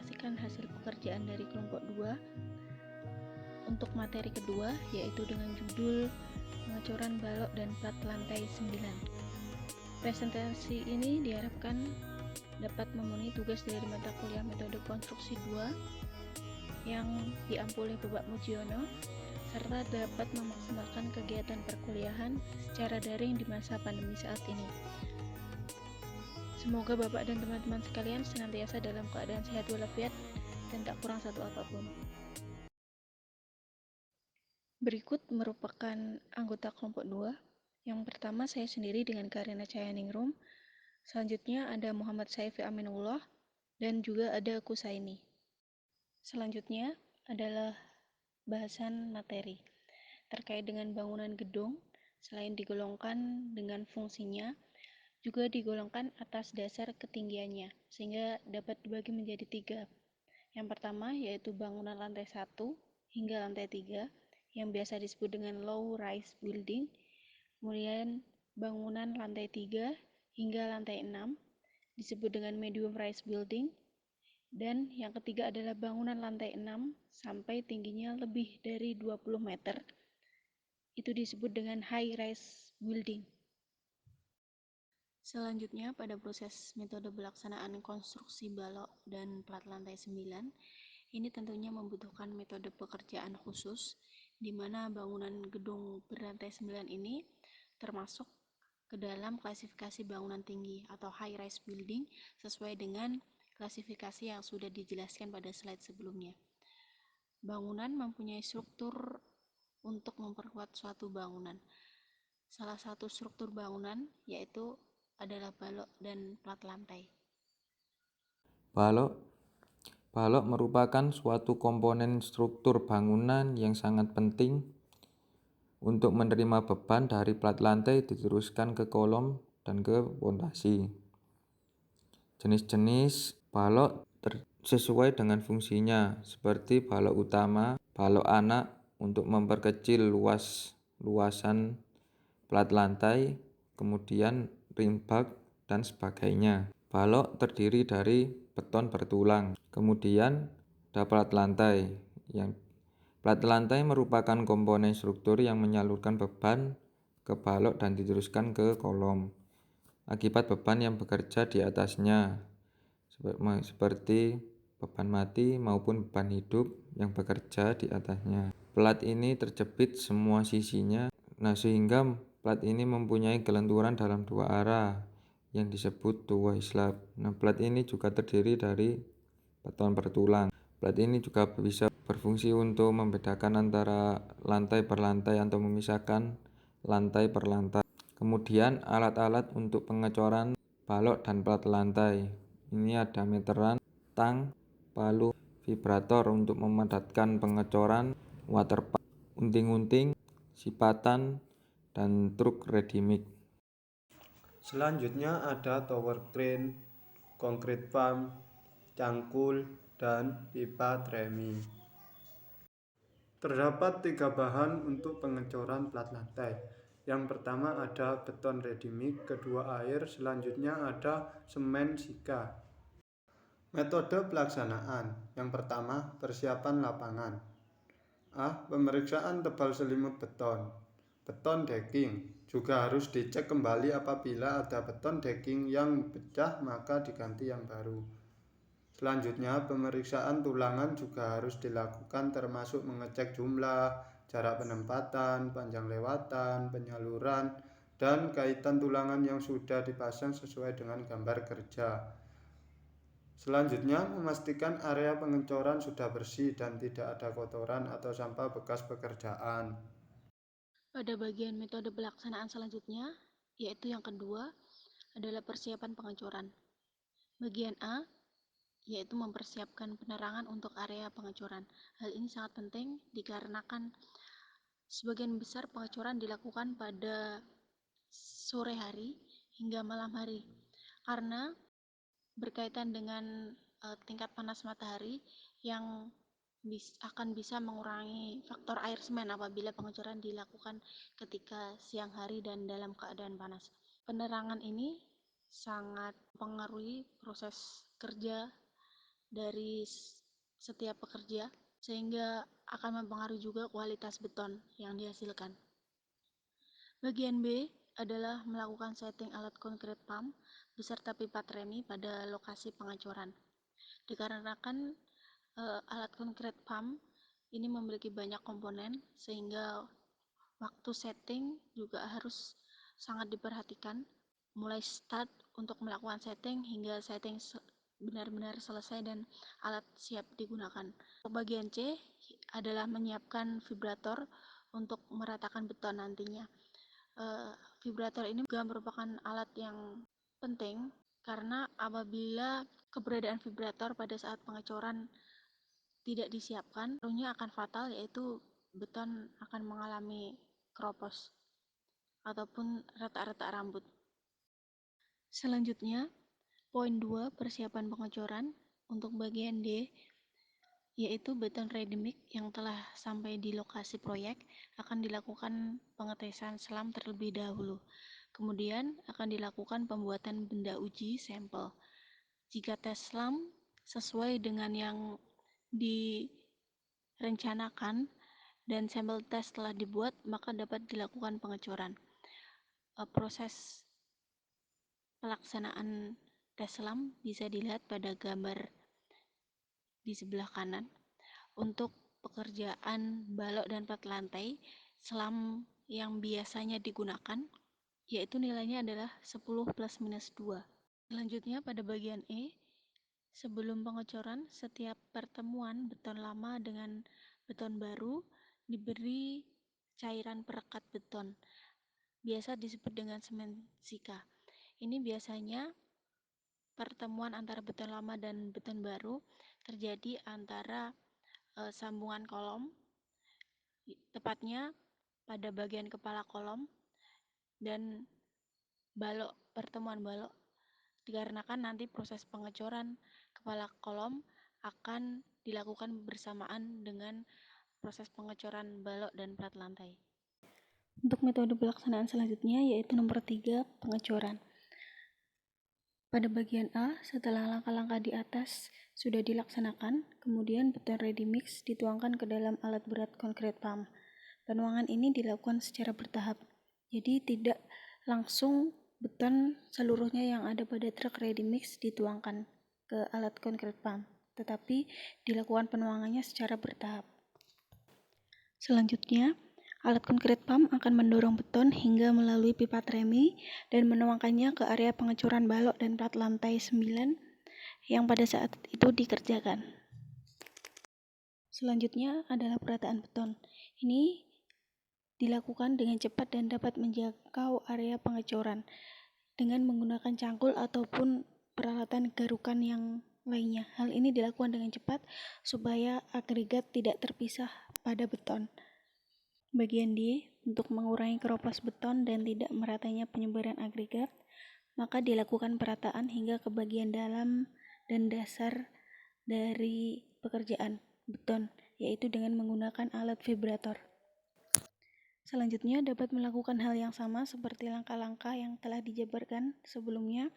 menyaksikan hasil pekerjaan dari kelompok 2 untuk materi kedua, yaitu dengan judul pengecoran balok dan plat lantai 9. Presentasi ini diharapkan dapat memenuhi tugas dari mata kuliah metode konstruksi 2 yang diampu oleh Bapak Mujiono, serta dapat memaksimalkan kegiatan perkuliahan secara daring di masa pandemi saat ini. Semoga Bapak dan teman-teman sekalian senantiasa dalam keadaan sehat walafiat dan tak kurang satu apapun. Berikut merupakan anggota kelompok 2. Yang pertama saya sendiri dengan Karina Cayaningrum. Selanjutnya ada Muhammad Saifi Aminullah dan juga ada Kusaini. Selanjutnya adalah bahasan materi terkait dengan bangunan gedung. Selain digolongkan dengan fungsinya, juga digolongkan atas dasar ketinggiannya, sehingga dapat dibagi menjadi 3. Yang pertama yaitu bangunan lantai 1 hingga lantai 3, yang biasa disebut dengan low rise building. Kemudian bangunan lantai 3 hingga lantai 6 disebut dengan medium rise building. Dan yang ketiga adalah bangunan lantai 6 sampai tingginya lebih dari 20 meter. Itu disebut dengan high rise building. Selanjutnya, pada proses metode pelaksanaan konstruksi balok dan plat lantai 9, ini tentunya membutuhkan metode pekerjaan khusus, di mana bangunan gedung berlantai 9 ini termasuk ke dalam klasifikasi bangunan tinggi atau high rise building sesuai dengan klasifikasi yang sudah dijelaskan pada slide sebelumnya. Bangunan mempunyai struktur untuk memperkuat suatu bangunan. Salah satu struktur bangunan yaitu adalah balok dan plat lantai. Balok merupakan suatu komponen struktur bangunan yang sangat penting untuk menerima beban dari plat lantai diteruskan ke kolom dan ke pondasi. Jenis-jenis balok sesuai dengan fungsinya, seperti balok utama, balok anak untuk memperkecil luasan plat lantai, kemudian rimback dan sebagainya. Balok terdiri dari beton bertulang. Kemudian ada plat lantai. Plat lantai merupakan komponen struktur yang menyalurkan beban ke balok dan diteruskan ke kolom akibat beban yang bekerja di atasnya, seperti beban mati maupun beban hidup yang bekerja di atasnya. Plat ini terjepit semua sisinya, sehingga plat ini mempunyai gelenturan dalam dua arah yang disebut two-way slab. Plat ini juga terdiri dari beton bertulang. Plat ini juga bisa berfungsi untuk membedakan antara lantai per lantai atau memisahkan lantai per lantai. Kemudian alat-alat untuk pengecoran balok dan plat lantai. Ini ada meteran, tang, palu, vibrator untuk memadatkan pengecoran, water pipe, unting-unting, sipatan, dan truk ready mix. Selanjutnya ada tower crane, concrete pump, cangkul, dan pipa tremi. Terdapat 3 bahan untuk pengecoran plat lantai. Yang pertama ada beton ready mix, kedua air, selanjutnya ada semen sika. Metode pelaksanaan. Yang pertama, persiapan lapangan. Pemeriksaan tebal selimut beton. Beton decking juga harus dicek kembali apabila ada beton decking yang pecah maka diganti yang baru. Selanjutnya, pemeriksaan tulangan juga harus dilakukan termasuk mengecek jumlah, jarak penempatan, panjang lewatan, penyaluran, dan kaitan tulangan yang sudah dipasang sesuai dengan gambar kerja. Selanjutnya, memastikan area pengecoran sudah bersih dan tidak ada kotoran atau sampah bekas pekerjaan. Pada bagian metode pelaksanaan selanjutnya, yaitu yang kedua, adalah persiapan pengecoran. Bagian A, yaitu mempersiapkan penerangan untuk area pengecoran. Hal ini sangat penting dikarenakan sebagian besar pengecoran dilakukan pada sore hari hingga malam hari, karena berkaitan dengan tingkat panas matahari yang akan bisa mengurangi faktor air semen apabila pengecoran dilakukan ketika siang hari dan dalam keadaan panas. Penerangan ini sangat mempengaruhi proses kerja dari setiap pekerja, sehingga akan mempengaruhi juga kualitas beton yang dihasilkan. Bagian B adalah melakukan setting alat concrete pump beserta pipa tremi pada lokasi pengecoran. Dikarenakan alat concrete pump ini memiliki banyak komponen, sehingga waktu setting juga harus sangat diperhatikan, mulai start untuk melakukan setting hingga setting benar-benar selesai dan alat siap digunakan. Bagian C adalah menyiapkan vibrator untuk meratakan beton nantinya. Vibrator ini juga merupakan alat yang penting karena apabila keberadaan vibrator pada saat pengecoran tidak disiapkan, tentunya akan fatal, yaitu beton akan mengalami keropos ataupun retak-retak rambut. Selanjutnya, poin 2 persiapan pengecoran untuk bagian D, yaitu beton ready mix yang telah sampai di lokasi proyek akan dilakukan pengetesan selam terlebih dahulu. Kemudian akan dilakukan pembuatan benda uji sampel. Jika tes selam sesuai dengan yang direncanakan dan sampel tes telah dibuat, maka dapat dilakukan pengecoran. Proses pelaksanaan tes selam bisa dilihat pada gambar di sebelah kanan. Untuk pekerjaan balok dan plat lantai, selam yang biasanya digunakan yaitu nilainya adalah 10 plus minus 2. Selanjutnya pada bagian E, sebelum pengecoran, setiap pertemuan beton lama dengan beton baru diberi cairan perekat beton, biasa disebut dengan semen sika. Ini biasanya pertemuan antara beton lama dan beton baru terjadi antara sambungan kolom, tepatnya pada bagian kepala kolom dan balok, pertemuan balok, dikarenakan nanti proses pengecoran kepala kolom akan dilakukan bersamaan dengan proses pengecoran balok dan plat lantai. Untuk metode pelaksanaan selanjutnya yaitu nomor 3, pengecoran. Pada bagian A, setelah langkah-langkah di atas sudah dilaksanakan, kemudian beton ready mix dituangkan ke dalam alat berat concrete pump. Penuangan ini dilakukan secara bertahap, jadi tidak langsung beton seluruhnya yang ada pada truk ready mix dituangkan ke alat concrete pump, tetapi dilakukan penuangannya secara bertahap. Selanjutnya, alat concrete pump akan mendorong beton hingga melalui pipa tremi dan menuangkannya ke area pengecoran balok dan plat lantai 9 yang pada saat itu dikerjakan. Selanjutnya adalah perataan beton. Ini dilakukan dengan cepat dan dapat menjangkau area pengecoran dengan menggunakan cangkul ataupun peralatan garukan yang lainnya. Hal ini dilakukan dengan cepat supaya agregat tidak terpisah pada beton. Bagian D, untuk mengurangi keropos beton dan tidak meratanya penyebaran agregat, maka dilakukan perataan hingga ke bagian dalam dan dasar dari pekerjaan beton, yaitu dengan menggunakan alat vibrator. Selanjutnya dapat melakukan hal yang sama seperti langkah-langkah yang telah dijabarkan sebelumnya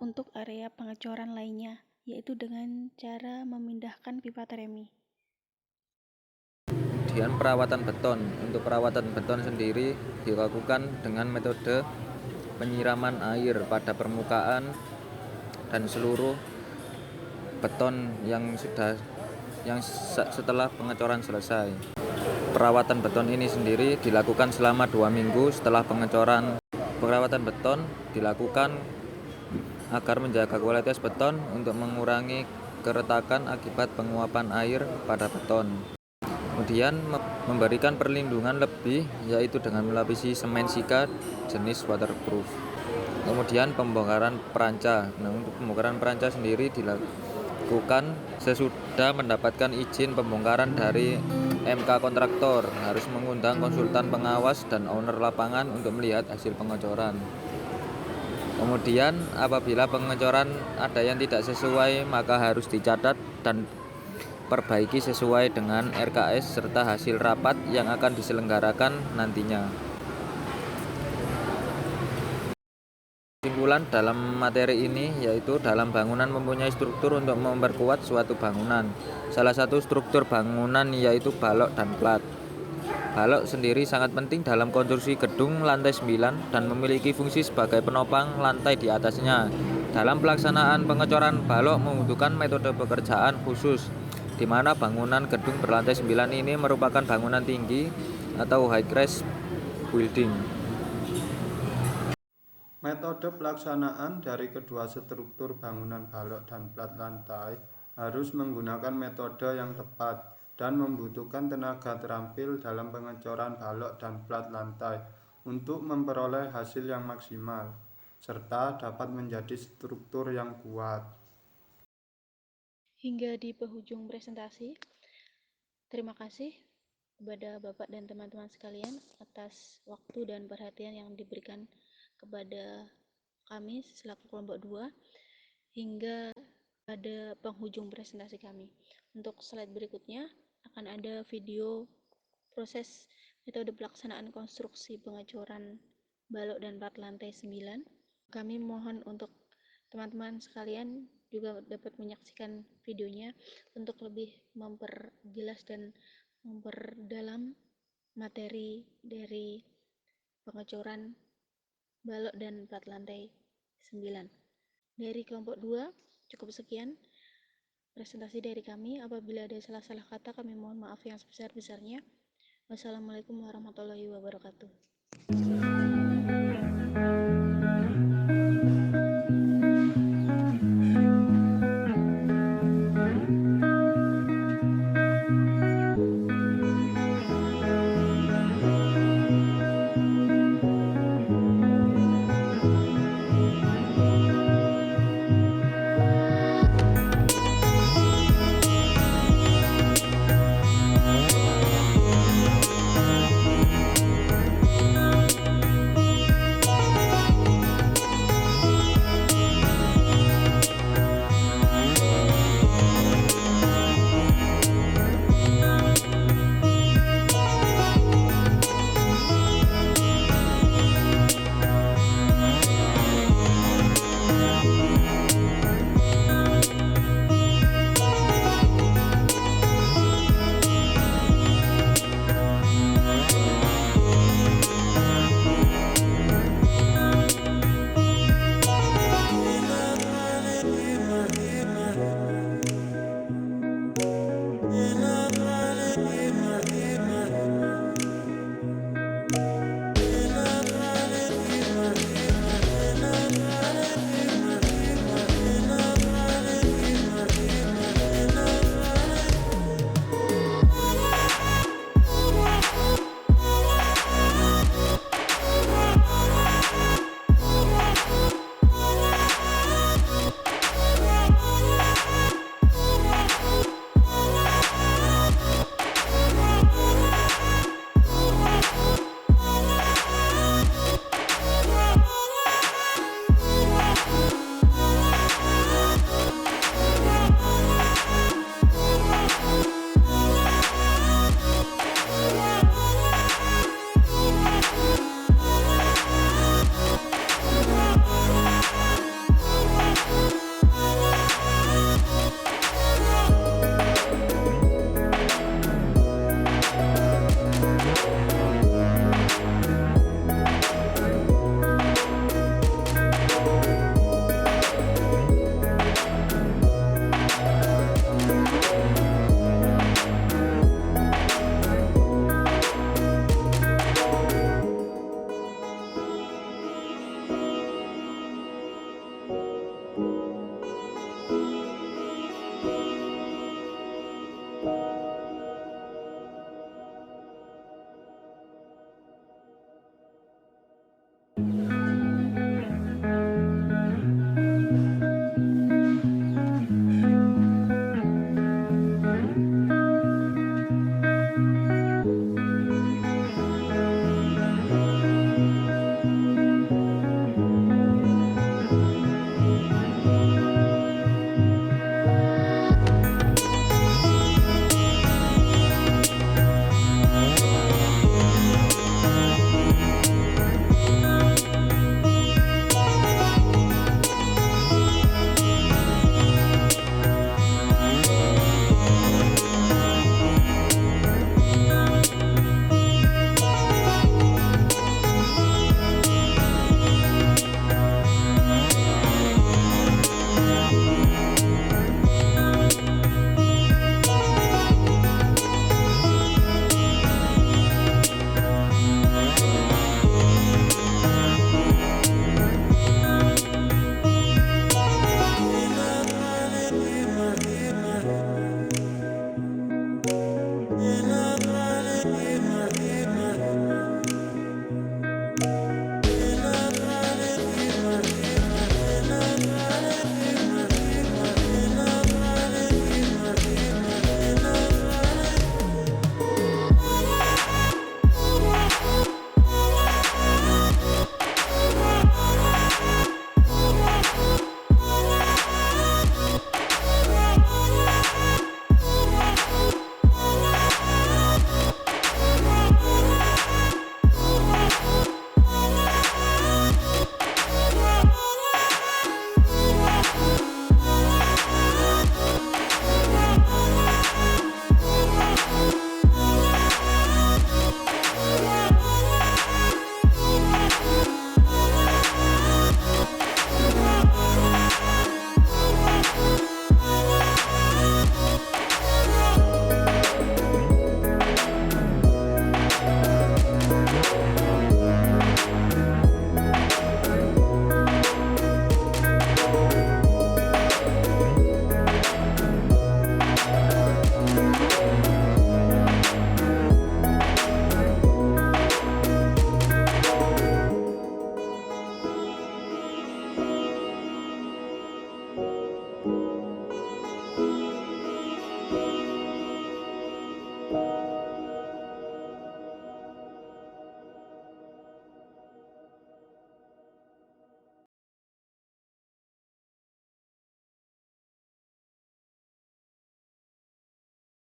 untuk area pengecoran lainnya, yaitu dengan cara memindahkan pipa tremi. Kemudian perawatan beton. Untuk perawatan beton sendiri dilakukan dengan metode penyiraman air pada permukaan dan seluruh beton yang setelah pengecoran selesai. Perawatan beton ini sendiri dilakukan selama 2 minggu setelah pengecoran. Perawatan beton dilakukan agar menjaga kualitas beton untuk mengurangi keretakan akibat penguapan air pada beton. Kemudian memberikan perlindungan lebih, yaitu dengan melapisi semen sika jenis waterproof. Kemudian pembongkaran peranca. Untuk pembongkaran peranca sendiri dilakukan sesudah mendapatkan izin pembongkaran dari MK kontraktor, harus mengundang konsultan pengawas dan owner lapangan untuk melihat hasil pengecoran. Kemudian apabila pengecoran ada yang tidak sesuai, maka harus dicatat dan perbaiki sesuai dengan RKS serta hasil rapat yang akan diselenggarakan nantinya. Kesimpulan kesimpulan dalam materi ini yaitu dalam bangunan mempunyai struktur untuk memperkuat suatu bangunan. Salah satu struktur bangunan yaitu balok dan plat. Balok sendiri sangat penting dalam konstruksi gedung lantai 9 dan memiliki fungsi sebagai penopang lantai di atasnya. Dalam pelaksanaan pengecoran balok membutuhkan metode pekerjaan khusus, di mana bangunan gedung berlantai 9 ini merupakan bangunan tinggi atau high-rise building. Metode pelaksanaan dari kedua struktur bangunan balok dan plat lantai harus menggunakan metode yang tepat dan membutuhkan tenaga terampil dalam pengecoran balok dan plat lantai untuk memperoleh hasil yang maksimal, serta dapat menjadi struktur yang kuat. Hingga di penghujung presentasi, terima kasih kepada Bapak dan teman-teman sekalian atas waktu dan perhatian yang diberikan kepada kami selaku kelompok 2 hingga pada penghujung presentasi kami. Untuk slide berikutnya akan ada video proses metode pelaksanaan konstruksi pengecoran balok dan plat lantai 9. Kami mohon untuk teman-teman sekalian juga dapat menyaksikan videonya untuk lebih memperjelas dan memperdalam materi dari pengecoran balok dan plat lantai 9. Dari kelompok 2 cukup sekian presentasi dari kami. Apabila ada salah-salah kata, kami mohon maaf yang sebesar-besarnya. Wassalamualaikum warahmatullahi wabarakatuh.